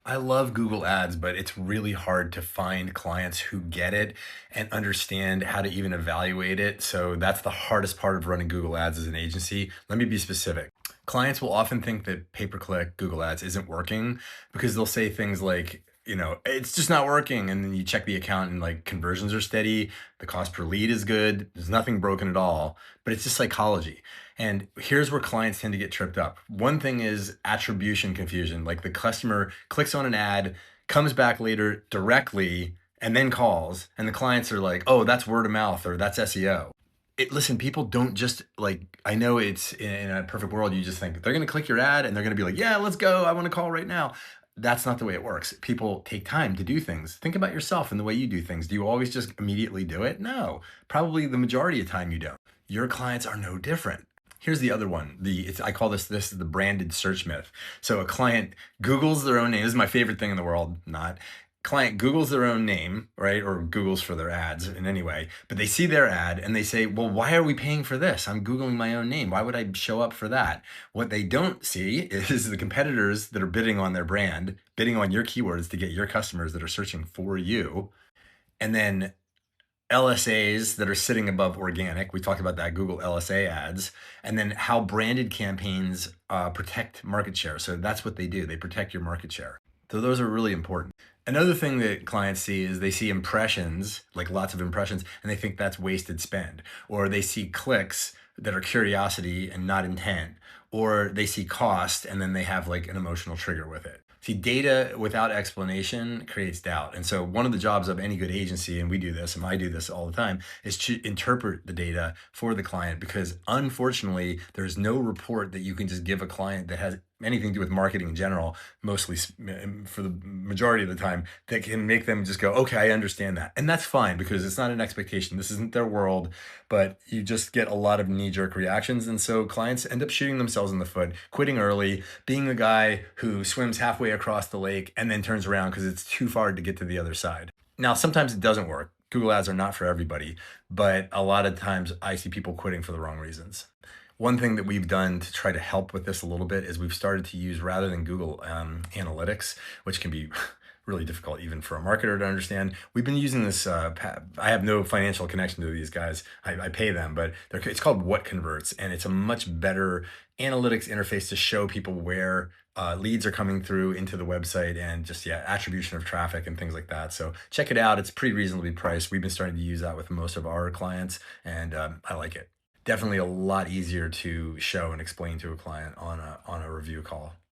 I love Google Ads, but it's really hard to find clients who get it and understand how to even evaluate it. So that's the hardest part of running Google Ads as an agency. Let me be specific. Clients will often think that pay-per-click Google Ads isn't working because they'll say things like, it's just not working. And then you check the account and like conversions are steady, the cost per lead is good, there's nothing broken at all, but it's just psychology. And here's where clients tend to get tripped up. One thing is attribution confusion. Like the customer clicks on an ad, comes back later directly, and then calls, and the clients are like, oh, that's word of mouth or that's SEO. Listen, people don't just like, I know it's in a perfect world, you just think they're going to click your ad and they're going to be like, yeah, let's go. I want to call right now. That's not the way it works. People take time to do things. Think about yourself and the way you do things. Do you always just immediately do it? No, probably the majority of time you don't. Your clients are no different. Here's the other one. I call this is the branded search myth. So a client Googles their own name. This is my favorite thing in the world. Not client Googles their own name, right? Or Googles for their ads in any way, but they see their ad and they say, well, why are we paying for this? I'm Googling my own name. Why would I show up for that? What they don't see is the competitors that are bidding on their brand, bidding on your keywords to get your customers that are searching for you. And then LSAs that are sitting above organic. We talked about that, Google LSA ads, and then how branded campaigns protect market share. So that's what they do. They protect your market share. So those are really important. Another thing that clients see is they see impressions, like lots of impressions, and they think that's wasted spend. Or they see clicks that are curiosity and not intent. Or they see cost and then they have like an emotional trigger with it. See, data without explanation creates doubt. And so one of the jobs of any good agency, and we do this, and I do this all the time, is to interpret the data for the client because unfortunately, there's no report that you can just give a client that has anything to do with marketing in general, mostly for the majority of the time, that can make them just go, okay, I understand that. And that's fine because it's not an expectation. This isn't their world, but you just get a lot of knee-jerk reactions. And so clients end up shooting themselves in the foot, quitting early, being the guy who swims halfway across the lake and then turns around because it's too far to get to the other side. Now, sometimes it doesn't work. Google ads are not for everybody, but a lot of times I see people quitting for the wrong reasons. One thing that we've done to try to help with this a little bit is we've started to use, rather than Google Analytics, which can be really difficult even for a marketer to understand. We've been using this. I have no financial connection to these guys. I pay them, but it's called What Converts, and it's a much better analytics interface to show people where leads are coming through into the website and just, yeah, attribution of traffic and things like that. So check it out. It's pretty reasonably priced. We've been starting to use that with most of our clients, and I like it. Definitely a lot easier to show and explain to a client on a review call.